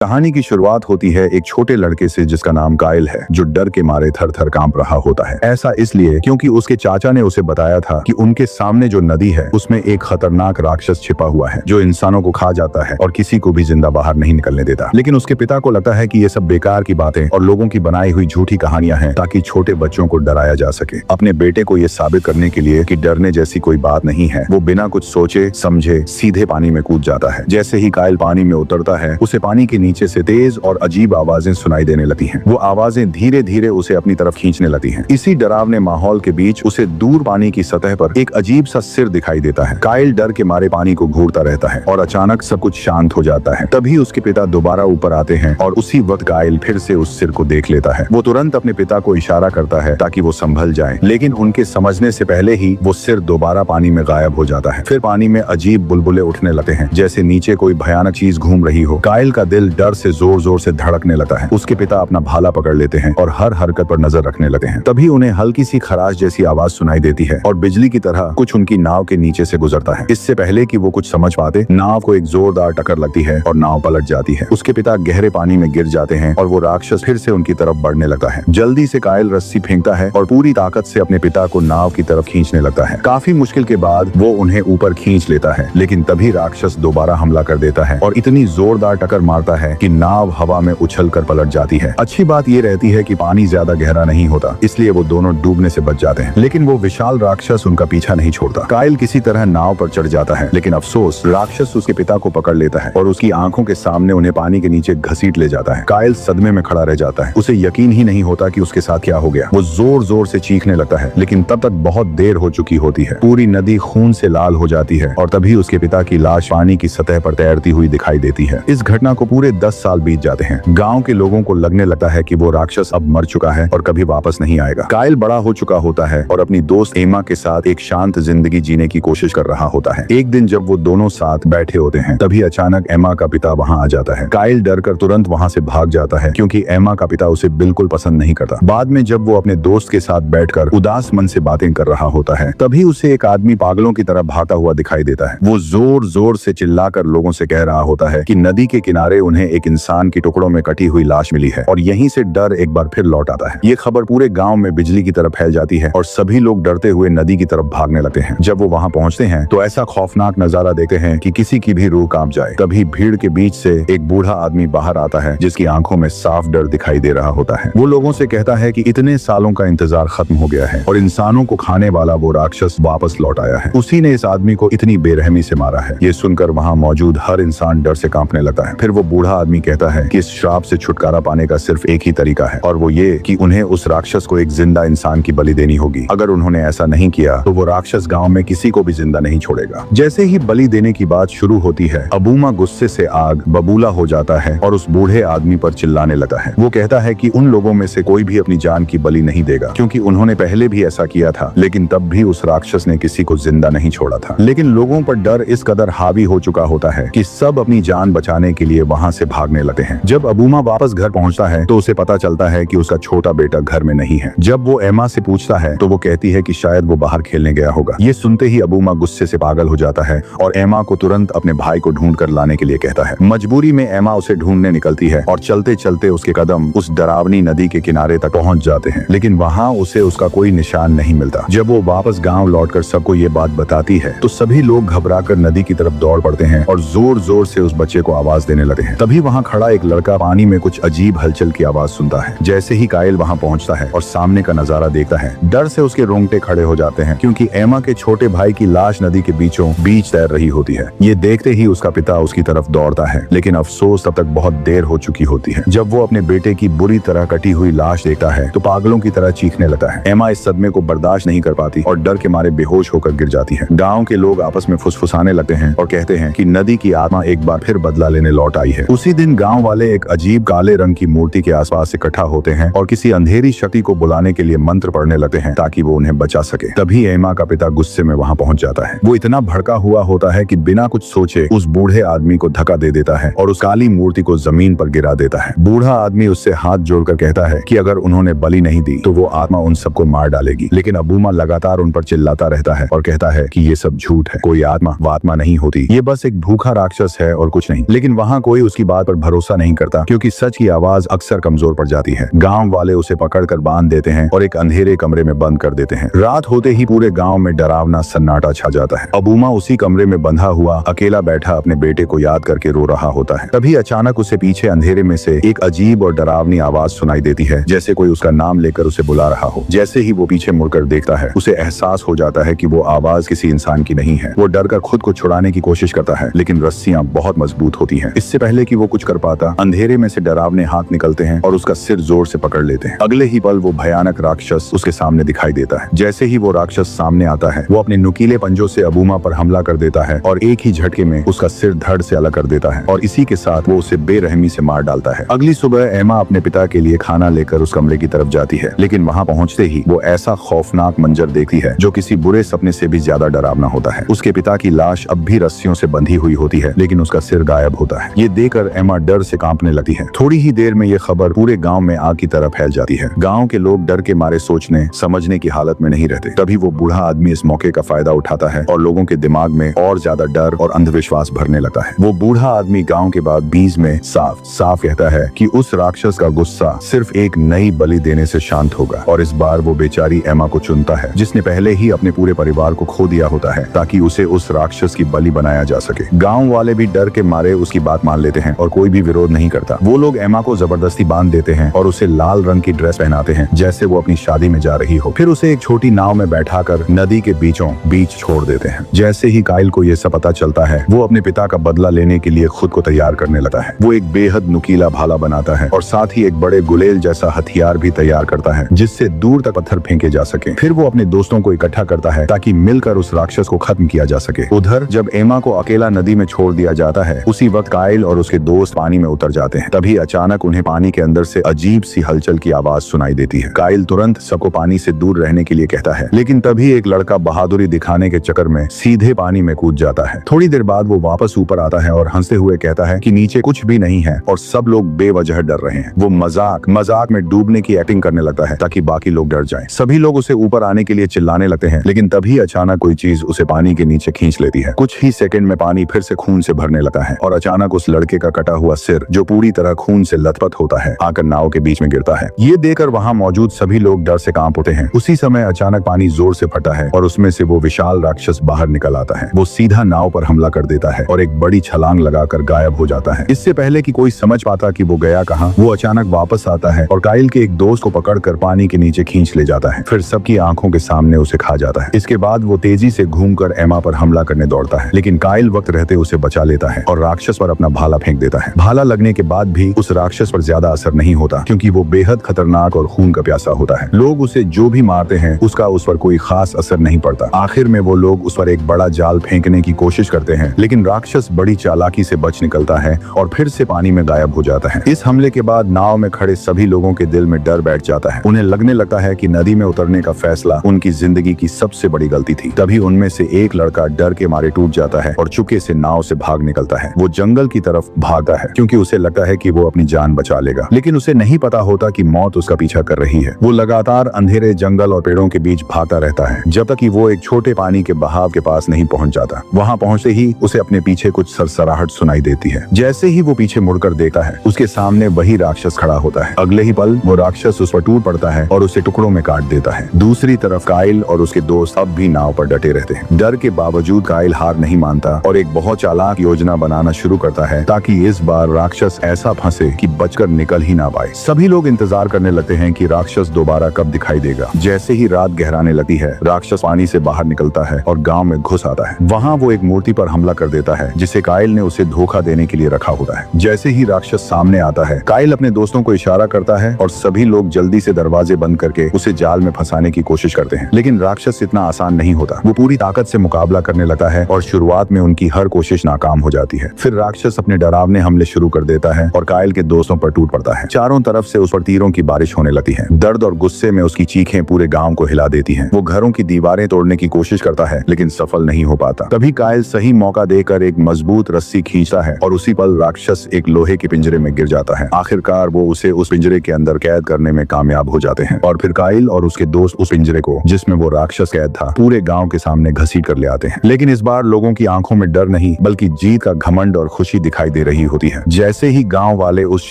कहानी की शुरुआत होती है एक छोटे लड़के से जिसका नाम कायल है, जो डर के मारे थर थर कांप रहा होता है। ऐसा इसलिए क्योंकि उसके चाचा ने उसे बताया था कि उनके सामने जो नदी है उसमें एक खतरनाक राक्षस छिपा हुआ है जो इंसानों को खा जाता है और किसी को भी जिंदा बाहर नहीं निकलने देता। लेकिन उसके पिता को लगता है कि ये सब बेकार की बातें और लोगों की बनाई हुई झूठी कहानियां हैं ताकि छोटे बच्चों को डराया जा सके। अपने बेटे को ये साबित करने के लिए कि डरने जैसी कोई बात नहीं है, वो बिना कुछ सोचे समझे सीधे पानी में कूद जाता है। जैसे ही कायल पानी में उतरता है, उसे पानी के नीचे से तेज और अजीब आवाजें सुनाई देने लगती हैं। वो आवाजें धीरे धीरे उसे अपनी तरफ खींचने लगती हैं। इसी डरावने माहौल के बीच उसे दूर पानी की सतह पर एक अजीब सा सिर दिखाई देता है। कायल डर के मारे पानी को घूरता रहता है और अचानक सब कुछ शांत हो जाता है। तभी उसके पिता दोबारा ऊपर आते हैं और उसी वक्त कायल फिर से उस सिर को देख लेता है। वो तुरंत अपने पिता को इशारा करता है ताकि वो संभल जाए, लेकिन उनके समझने से पहले ही वो सिर दोबारा पानी में गायब हो जाता है। फिर पानी में अजीब बुलबुले उठने लगते हैं, जैसे नीचे कोई भयानक चीज घूम रही हो। कायल का दिल डर से जोर जोर से धड़कने लगता है। उसके पिता अपना भाला पकड़ लेते हैं और हर हरकत पर नजर रखने लगते हैं। तभी उन्हें हल्की सी खराश जैसी आवाज सुनाई देती है और बिजली की तरह कुछ उनकी नाव के नीचे से गुजरता है। इससे पहले कि वो कुछ समझ पाते, नाव को एक जोरदार टक्कर लगती है और नाव पलट जाती है। उसके पिता गहरे पानी में गिर जाते हैं और वो राक्षस फिर से उनकी तरफ बढ़ने लगता है। जल्दी से कायल रस्सी फेंकता है और पूरी ताकत से अपने पिता को नाव की तरफ खींचने लगता है। काफी मुश्किल के बाद वो उन्हें ऊपर खींच लेता है, लेकिन तभी राक्षस दोबारा हमला कर देता है और इतनी जोरदार टक्कर मारता है कि नाव हवा में उछलकर पलट जाती है। अच्छी बात ये रहती है कि पानी ज्यादा गहरा नहीं होता, इसलिए वो दोनों डूबने से बच जाते हैं। लेकिन वो विशाल राक्षस उनका पीछा नहीं छोड़ता। कायल किसी तरह नाव पर चढ़ जाता है, लेकिन अफसोस राक्षस उसके पिता को पकड़ लेता है और उसकी आंखों के सामने उन्हें पानी के नीचे घसीट ले जाता है। कायल सदमे में खड़ा रह जाता है। उसे यकीन ही नहीं होता कि उसके साथ क्या हो गया। वो जोर जोर से चीखने लगता है, लेकिन तब तक बहुत देर हो चुकी होती है। पूरी नदी खून से लाल हो जाती है और तभी उसके पिता की लाश पानी की सतह पर तैरती हुई दिखाई देती है। इस घटना को पूरे 10 साल बीत जाते हैं। गाँव के लोगों को लगने लगता है कि वो राक्षस अब मर चुका है और कभी वापस नहीं आएगा। कायल बड़ा हो चुका होता है और अपनी दोस्त एमा के साथ एक शांत जिंदगी जीने की कोशिश कर रहा होता है। एक दिन जब वो दोनों साथ बैठे होते हैं, तभी अचानक एमा का पिता वहां आ जाता है। कायल डरकर तुरंत वहां से भाग जाता है क्योंकि एमा का पिता उसे बिल्कुल पसंद नहीं करता। बाद में जब वो अपने दोस्त के साथ बैठकर उदास मन से बातें कर रहा होता है, तभी उसे एक आदमी पागलों की तरह भागता हुआ दिखाई देता है। वो जोर जोर से चिल्लाकर लोगों से कह रहा होता है कि नदी के किनारे उन्हें एक इंसान की टुकड़ों में कटी हुई लाश मिली है और यहीं से डर एक बार फिर लौट आता है। ये खबर पूरे गांव में बिजली की तरह फैल जाती है और सभी लोग डरते हुए नदी की तरफ भागने लगते हैं। जब वो वहां पहुंचते हैं तो ऐसा खौफनाक नजारा देखते हैं कि किसी की भी रूह कांप जाए। तभी भीड़ के बीच से एक बूढ़ा आदमी बाहर आता है जिसकी आंखों में साफ डर दिखाई दे रहा होता है। वो लोगों से कहता है कि इतने सालों का इंतजार खत्म हो गया है और इंसानों को खाने वाला वो राक्षस वापस लौट आया है। उसी ने इस आदमी को इतनी बेरहमी से मारा है। ये सुनकर वहाँ मौजूद हर इंसान डर से कांपने लगता है। फिर वो बूढ़ा आदमी कहता है कि इस श्राप से छुटकारा पाने का सिर्फ एक ही तरीका है और वो ये कि उन्हें उस राक्षस को एक जिंदा इंसान की बलि देनी होगी। अगर उन्होंने ऐसा नहीं किया तो वो राक्षस गांव में किसी को भी जिंदा नहीं छोड़ेगा। जैसे ही बलि देने की बात शुरू होती है, अबूमा गुस्से से आग बबूला हो जाता है और उस बूढ़े आदमी पर चिल्लाने लगता है। वो कहता है कि उन लोगों में से कोई भी अपनी जान की बलि नहीं देगा क्योंकि उन्होंने पहले भी ऐसा किया था, लेकिन तब भी उस राक्षस ने किसी को जिंदा नहीं छोड़ा था। लेकिन लोगों पर डर इस कदर हावी हो चुका होता है कि सब अपनी जान बचाने के लिए वहाँ से भागने लगते हैं। जब अबूमा वापस घर पहुँचता है तो उसे पता चलता है कि उसका छोटा बेटा घर में नहीं है। जब वो एमा से पूछता है तो वो कहती है कि शायद वो बाहर खेलने गया होगा। ये सुनते ही अबूमा गुस्से से पागल हो जाता है और एमा को तुरंत अपने भाई को ढूंढ कर लाने के लिए कहता है। मजबूरी में एमा उसे ढूंढने निकलती है और चलते चलते उसके कदम उस डरावनी नदी के किनारे तक पहुंच जाते हैं, लेकिन वहां उसे उसका कोई निशान नहीं मिलता। जब वो वापस गांव लौटकर सबको ये बात बताती है तो सभी लोग घबराकर नदी की तरफ दौड़ पड़ते हैं और जोर जोर से उस बच्चे को आवाज देने लगते हैं। तभी वहाँ खड़ा एक लड़का पानी में कुछ अजीब हलचल की आवाज सुनता है। जैसे ही कायल वहाँ पहुँचता है और सामने का नजारा देखता है, डर से उसके रोंगटे खड़े हो जाते हैं क्योंकि एमा के छोटे भाई की लाश नदी के बीचों बीच तैर रही होती है। ये देखते ही उसका पिता उसकी तरफ दौड़ता है, लेकिन अफसोस तब तक बहुत देर हो चुकी होती है। जब वो अपने बेटे की बुरी तरह कटी हुई लाश देखता है तो पागलों की तरह चीखने लगता है। एमा इस सदमे को बर्दाश्त नहीं कर पाती और डर के मारे बेहोश होकर गिर जाती है। गाँव के लोग आपस में फुसफुसाने लगते हैं और कहते हैं कि नदी की आत्मा एक बार फिर बदला लेने लौट आई है। उसी दिन गाँव वाले एक अजीब काले रंग की मूर्ति के आसपास इकट्ठा होते हैं और किसी अंधेरी शक्ति को बुलाने के लिए मंत्र पढ़ने लगते हैं ताकि वो उन्हें बचा सके। तभी एमा का पिता गुस्से में वहाँ पहुँच जाता है। वो इतना भड़का हुआ होता है कि बिना कुछ सोचे उस बूढ़े आदमी को धक्का दे देता है और उस काली मूर्ति को जमीन पर गिरा देता है। बूढ़ा आदमी उससे हाथ जोड़कर कहता है कि अगर उन्होंने बलि नहीं दी तो वो आत्मा उन सबको मार डालेगी। लेकिन अबूमा लगातार उन पर चिल्लाता रहता है और कहता है कि ये सब झूठ है, कोई आत्मा व आत्मा नहीं होती, ये बस एक भूखा राक्षस है और कुछ नहीं। लेकिन वहाँ कोई उसकी बात पर भरोसा नहीं करता क्योंकि सच की आवाज अक्सर कमजोर पड़ जाती है। गाँव वाले उसे पकड़कर बांध देते हैं और एक अंधेरे कमरे में बंद कर देते हैं। रात होते ही पूरे गाँव में डरावना सन्नाटा छा जाता है। अबूमा उसी कमरे में बंधा हुआ अकेला बैठा अपने बेटे को याद करके रो रहा होता है। तभी अचानक उसे पीछे अंधेरे में से एक अजीब और डरावनी आवाज सुनाई देती है, जैसे कोई उसका नाम लेकर उसे बुला रहा हो। जैसे ही वो पीछे मुड़कर देखता है, उसे एहसास हो जाता है कि वो आवाज किसी इंसान की नहीं है। वो डरकर खुद को छुड़ाने की कोशिश करता है, लेकिन रस्सियां बहुत मजबूत होती हैं। इससे पहले कि वो कुछ कर पाता, अंधेरे में से डरावने हाथ निकलते हैं और उसका सिर जोर से पकड़ लेते हैं। अगले ही पल वो भयानक राक्षस उसके सामने दिखाई देता है। जैसे ही वो राक्षस सामने आता है, वो अपने नुकीले पंजों से अबूमा पर हमला कर देता है और एक ही झटके में उसका सिर धड़ से अलग कर देता है और इसी के साथ वो उसे बेरहमी से मार डालता है। अगली सुबह एमा अपने पिता के लिए खाना लेकर उस कमरे की तरफ जाती है, लेकिन वहाँ पहुँचते ही वो ऐसा खौफनाक मंजर देखती है जो किसी बुरे सपने से भी ज्यादा डरावना होता है। उसके पिता की लाश अब भी रस्सियों से बंधी हुई होती है, लेकिन उसका सिर गायब होता है। ये देखकर एमा डर से कांपने लगती है। थोड़ी ही देर में ये खबर पूरे गाँव में आग की तरह फैल जाती है। गाँव के लोग डर के मारे सोचने समझने की हालत में नहीं रहते। तभी वो बूढ़ा आदमी इस मौके का फायदा उठाता है और लोगों के दिमाग में और ज्यादा डर और अंधविश्वास भरने लगता है। वो बूढ़ा आदमी गांव के बाद बीच में साफ साफ कहता है कि उस राक्षस का गुस्सा सिर्फ एक नई बलि देने से शांत होगा और इस बार वो बेचारी एमा को चुनता है, जिसने पहले ही अपने पूरे परिवार को खो दिया होता है, ताकि उसे उस राक्षस की बलि बनाया जा सके। गाँव वाले भी डर के मारे उसकी बात मान लेते हैं और कोई भी विरोध नहीं करता। वो लोग एमा को जबरदस्ती बांध देते हैं और उसे लाल रंग की ड्रेस पहनाते हैं, जैसे वो अपनी शादी में जा रही हो। फिर उसे एक छोटी नाव में बैठाकर नदी के बीचों बीच छोड़ देते हैं। जैसे ही काइल को ये सब पता चलता है, वो अपने पिता का बदला लेने के लिए खुद को तैयार करने लगता है। वो एक बेहद नुकीला भाला बनाता है और साथ ही एक बड़े गुलेल जैसा हथियार भी तैयार करता है, जिससे दूर तक पत्थर फेंके जा सके। फिर वो अपने दोस्तों को इकट्ठा करता है ताकि मिलकर उस राक्षस को खत्म किया जा सके। उधर जब एमा को अकेला नदी में छोड़ दिया जाता है, उसी वक्त काइल और उसके दोस्त पानी में उतर जाते हैं। तभी अचानक उन्हें पानी के अंदर से अजीब सी हलचल की आवाज सुनाई देती है। काइल तुरंत सबको पानी से दूर रहने के लिए कहता है, लेकिन तभी एक लड़का बहादुरी दिखाने के चक्कर में सीधे पानी में कूद जाता है। थोड़ी देर बाद वो वापस ऊपर आता है और हंसते हुए कहता है कि नीचे कुछ भी नहीं है और सब लोग बेवजह डर रहे हैं। वो मजाक में डूबने की एक्टिंग करने लगता है ताकि बाकी लोग डर जाएं। सभी लोग उसे ऊपर आने के लिए चिल्लाने लगते हैं, लेकिन तभी अचानक कोई चीज उसे पानी के नीचे खींच लेती है। कुछ ही सेकंड में पानी फिर से खून से भरने लगता है और अचानक उस लड़के का कटा हुआ सिर, जो पूरी तरह खून से लथपथ होता है, आकर नाव के बीच में गिरता है। ये देखकर वहाँ मौजूद सभी लोग डर से कांप उठते हैं। उसी समय अचानक पानी जोर से फटा है और उसमें से वो विशाल राक्षस बाहर निकल आता है। वो सीधा नाव पर हमला कर देता है और एक बड़ी छलांग लगाकर गायब हो जाता है। इससे पहले कि कोई समझ पाता कि वो गया कहाँ, वो अचानक वापस आता है और काइल के एक दोस्त को पकड़कर पानी के नीचे खींच ले जाता है। फिर सबकी आंखों के सामने उसे खा जाता है। इसके बाद वो तेजी से घूमकर एमा पर हमला करने दौड़ता है, लेकिन काइल वक्त रहते उसे बचा लेता है और राक्षस पर अपना भाला फेंक देता है। भाला लगने के बाद भी उस राक्षस पर ज्यादा असर नहीं होता, क्योंकि वो बेहद खतरनाक और खून का प्यासा होता है। लोग उसे जो भी मारते हैं, उसका उस पर कोई खास असर नहीं पड़ता। आखिर में वो लोग उस पर एक बड़ा जाल फेंकने की कोशिश करते हैं, लेकिन राक्षस बड़ी चालाकी से बच निकलता है और फिर से पानी में गायब हो जाता है। इस हमले के बाद नाव में खड़े सभी लोगों के दिल में डर बैठ जाता है। उन्हें लगने लगता है कि नदी में उतरने का फैसला उनकी जिंदगी की सबसे बड़ी गलती थी। तभी उनमें से एक लड़का डर के मारे टूट जाता है और चुपके से नाव से भाग निकलता है। वो जंगल की तरफ भागता है क्योंकि उसे लगता है कि वो अपनी जान बचा लेगा, लेकिन उसे नहीं पता होता कि मौत उसका पीछा कर रही है। वो लगातार अंधेरे जंगल और पेड़ों के बीच भागता रहता है जब तक कि वो एक छोटे पानी के बहाव के पास नहीं पहुंच जाता। वहां पहुंचते ही उसे अपने पीछे कुछ सरसराहट सुनाई देती है। जैसे ही वो पीछे मुड़कर देखता है, उसके सामने वही राक्षस खड़ा होता है। अगले ही पल वो राक्षस उस पर टूट पड़ता है और उसे टुकड़ों में काट देता है। दूसरी तरफ काइल और उसके दोस्त अब भी नाव पर डटे रहते हैं। डर के बावजूद काइल हार नहीं मानता और एक बहुत चालाक योजना बनाना शुरू करता है ताकि इस बार राक्षस ऐसा फंसे कि बचकर निकल ही ना पाए। सभी लोग इंतजार करने लगते हैं कि राक्षस दोबारा कब दिखाई देगा। जैसे ही रात गहराने लगती है, राक्षस पानी से बाहर निकलता है और गांव में घुस आता है। वहां वो एक मूर्ति पर हमला कर देता है जिसे काइल ने उसे धोखा देने के लिए रखा होता है। जैसे ही राक्षस सामने आता है, काइल अपने दोस्तों को इशारा करता है और सभी लोग जल्दी से दरवाजे बंद करके उसे जाल में फंसाने की कोशिश करते हैं। लेकिन राक्षस इतना आसान नहीं होता। वो पूरी ताकत से मुकाबला करने लगता है और शुरुआत में उनकी हर कोशिश नाकाम हो जाती है। फिर राक्षस अपने डरावने हमले शुरू कर देता है और काइल के दोस्तों पर टूट पड़ता है। चारों तरफ से उस पर तीरों की बारिश होने लगती है। दर्द और गुस्से में उसकी चीखें पूरे गांव को हिला देती हैं। वो घरों की दीवारें तोड़ने की कोशिश करता है, लेकिन सफल नहीं हो पाता। तभी काइल सही मौका देकर एक मजबूत रस्सी खींचता है और उसी पल राक्षस एक लोहे के पिंजरे में गिर जाता है। आखिरकार वो उसे उस पिंजरे के अंदर कैद करने में कामयाब हो जाते हैं और फिर काइल और उसके दोस्त उस पिंजरे को, जिसमें वो राक्षस कैद था, पूरे गांव के सामने घसीट कर ले आते हैं। लेकिन इस बार लोगों की आंखों में डर नहीं, बल्कि जीत का घमंड और खुशी दिखाई दे रही रही होती है। जैसे ही गांव वाले उस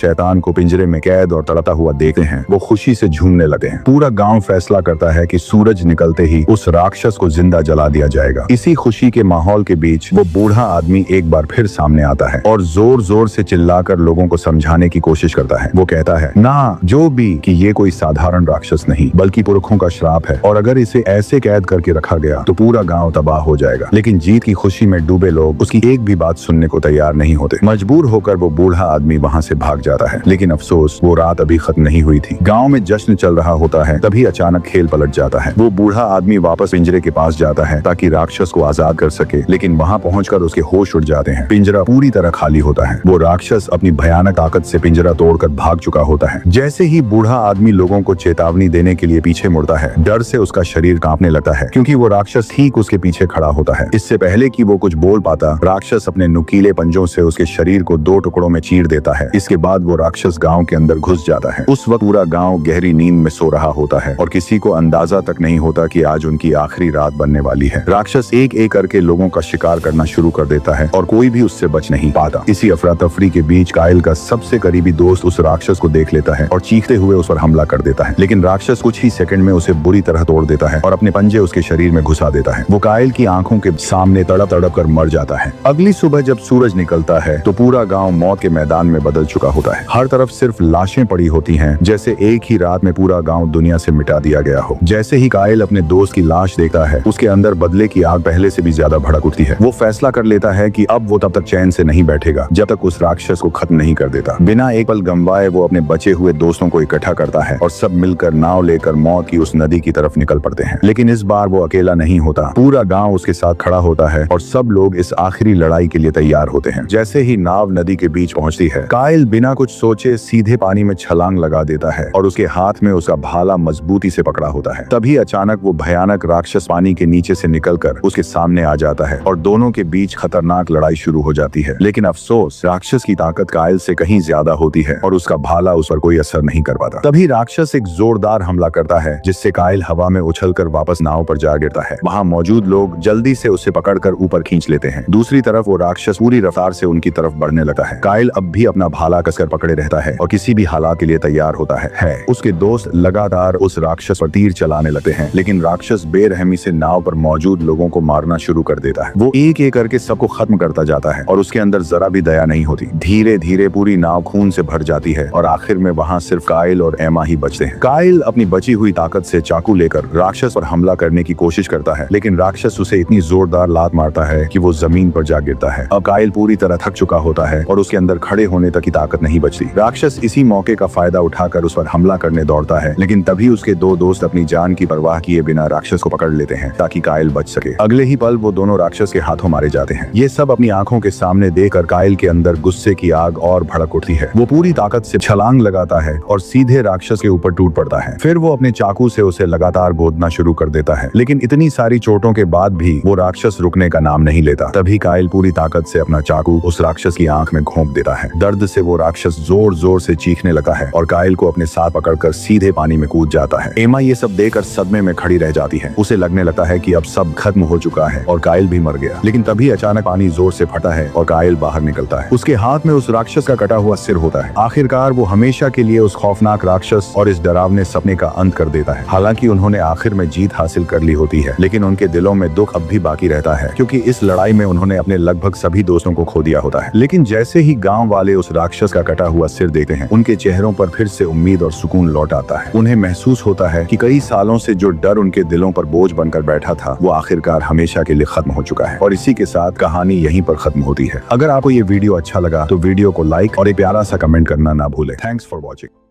शैतान को पिंजरे में कैद और तड़पता हुआ देखते हैं, वो खुशी से झूमने लगते हैं। पूरा गांव फैसला करता है कि सूरज निकलते ही उस राक्षस को जिंदा जला दिया जाएगा। इसी खुशी के माहौल के बीच वो बूढ़ा आदमी एक बार फिर सामने आता है और जोर जोर से चिल्लाकर लोगों को समझाने की कोशिश करता है। वो कहता है, ना जो भी, कि ये कोई साधारण राक्षस नहीं बल्कि पुरखों का श्राप है, और अगर इसे ऐसे कैद करके रखा गया तो पूरा गांव तबाह हो जाएगा। लेकिन जीत की खुशी में डूबे लोग उसकी एक भी बात सुनने को तैयार नहीं होते। मजबूर होकर वो बूढ़ा आदमी वहाँ से भाग जाता है। लेकिन अफसोस, वो रात अभी खत्म नहीं हुई थी। गांव में जश्न चल रहा होता है, तभी अचानक खेल पलट जाता है। वो बूढ़ा आदमी वापस पिंजरे के पास जाता है ताकि राक्षस को आजाद कर सके, लेकिन वहाँ पहुंचकर उसके होश उड़ जाते हैं। पिंजरा पूरी तरह खाली होता है। वो राक्षस अपनी भयानक ताकत से पिंजरा तोड़कर भाग चुका होता है। जैसे ही बूढ़ा आदमी लोगों को चेतावनी देने के लिए पीछे मुड़ता है, डर से उसका शरीर कांपने लगता है, क्योंकि वो राक्षस ठीक उसके पीछे खड़ा होता है। इससे पहले कि वो कुछ बोल पाता, राक्षस अपने नुकीले पंजों से उसके शरीर को 2 टुकड़ों में चीर देता है। इसके बाद वो राक्षस गांव के अंदर घुस जाता है। उस वक्त पूरा गांव गहरी नींद में सो रहा होता है और किसी को अंदाजा तक नहीं होता कि आज उनकी आखिरी रात बनने वाली है। राक्षस एक एक करके लोगों का शिकार करना शुरू कर देता है और कोई भी उससे बच नहीं पाता। इसी अफरा तफरी के बीच कायल का सबसे करीबी दोस्त उस राक्षस को देख लेता है और चीखते हुए उस पर हमला कर देता है। लेकिन राक्षस कुछ ही सेकंड में उसे बुरी तरह तोड़ देता है और अपने पंजे उसके शरीर में घुसा देता है। वो कायल की आंखों के सामने तड़प तड़प कर मर जाता है। अगली सुबह जब सूरज निकलता है तो पूरा गांव मौत के मैदान में बदल चुका होता है। हर तरफ सिर्फ लाशें पड़ी होती हैं, जैसे एक ही रात में पूरा गांव दुनिया से मिटा दिया गया हो। जैसे ही कायल अपने दोस्त की लाश देखता है, उसके अंदर बदले की आग पहले से भी ज्यादा भड़क उठती है। वो फैसला कर लेता है कि अब वो तब तक चैन से नहीं बैठेगा जब तक उस राक्षस को खत्म नहीं कर देता। बिना एक पल गंवाए वो अपने बचे हुए दोस्तों को इकट्ठा करता है और सब मिलकर नाव लेकर मौत की उस नदी की तरफ निकल पड़ते हैं। लेकिन इस बार वो अकेला नहीं होता, पूरा गांव उसके साथ खड़ा होता है और सब लोग इस आखिरी लड़ाई के लिए तैयार होते हैं। जैसे ही नाव नदी के बीच पहुंचती है, कायल बिना कुछ सोचे सीधे पानी में छलांग लगा देता है और उसके हाथ में उसका भाला मजबूती से पकड़ा होता है। तभी अचानक वो भयानक राक्षस पानी के नीचे से निकलकर उसके सामने आ जाता है और दोनों के बीच खतरनाक लड़ाई शुरू हो जाती है। लेकिन अफसोस, राक्षस की ताकत कायल से कहीं ज्यादा होती है और उसका भाला उस पर कोई असर नहीं कर पाता। तभी राक्षस एक जोरदार हमला करता है, जिससे कायल हवा में उछलकर वापस नाव पर जा गिरता है। वहाँ मौजूद लोग जल्दी से उसे पकड़कर ऊपर खींच लेते हैं। दूसरी तरफ वो राक्षस पूरी रफ्तार से उनकी तरफ बढ़ने लगता है। कायल अब भी अपना भाला कसकर पकड़े रहता है और किसी भी हालात के लिए तैयार होता है। उसके दोस्त लगातार उस राक्षस पर तीर चलाने लगते हैं, लेकिन राक्षस बेरहमी से नाव पर मौजूद लोगों को मारना शुरू कर देता है। वो एक एक करके सबको खत्म करता जाता है और उसके अंदर जरा भी दया नहीं होती। धीरे धीरे पूरी नाव खून से भर जाती है और आखिर में वहाँ सिर्फ कायल और एमा ही बचते हैं। कायल अपनी बची हुई ताकत से चाकू लेकर राक्षस पर हमला करने की कोशिश करता है, लेकिन राक्षस उसे इतनी जोरदार लात मारता है कि वो जमीन पर जा गिरता है। अब कायल पूरी तरह थक चुका होता है और उसके अंदर खड़े होने तक की ताकत नहीं बचती। राक्षस इसी मौके का फायदा उठाकर उस पर हमला करने दौड़ता है, लेकिन तभी उसके 2 दोस्त अपनी जान की परवाह किए बिना राक्षस को पकड़ लेते हैं ताकि कायल बच सके। अगले ही पल वो दोनों राक्षस के हाथों मारे जाते हैं। ये सब अपनी आंखों के सामने देखकर कायल के अंदर गुस्से की आग और भड़क उठती है। वो पूरी ताकत से छलांग लगाता है और सीधे राक्षस के ऊपर टूट पड़ता है। फिर वो अपने चाकू से उसे लगातार गोदना शुरू कर देता है, लेकिन इतनी सारी चोटों के बाद भी वो राक्षस रुकने का नाम नहीं लेता। तभी कायल पूरी ताकत से अपना चाकू उस राक्षस की आंख में घोंप देता है। दर्द से वो राक्षस जोर जोर से चीखने लगा है और कायल को अपने साथ पकड़कर सीधे पानी में कूद जाता है। एमा ये सब देखकर सदमे में खड़ी रह जाती है। उसे लगने लगता है कि अब सब खत्म हो चुका है और कायल भी मर गया। लेकिन तभी अचानक पानी जोर से फटा है और कायल बाहर निकलता है। उसके हाथ में उस राक्षस का कटा हुआ सिर होता है। आखिरकार वो हमेशा के लिए उस खौफनाक राक्षस और इस डरावने सपने का अंत कर देता है। हालांकि उन्होंने आखिर में जीत हासिल कर ली होती है, लेकिन उनके दिलों में दुख अब भी बाकी रहता है, क्योंकि इस लड़ाई में उन्होंने अपने लगभग सभी दोस्तों को खो दिया होता है। लेकिन जैसे ही गांव वाले उस राक्षस का कटा हुआ सिर देखते हैं, उनके चेहरों पर फिर से उम्मीद और सुकून लौट आता है। उन्हें महसूस होता है कि कई सालों से जो डर उनके दिलों पर बोझ बनकर बैठा था, वो आखिरकार हमेशा के लिए खत्म हो चुका है। और इसी के साथ कहानी यहीं पर खत्म होती है। अगर आपको ये वीडियो अच्छा लगा तो वीडियो को लाइक और एक प्यारा सा कमेंट करना ना भूलें। Thanks for watching.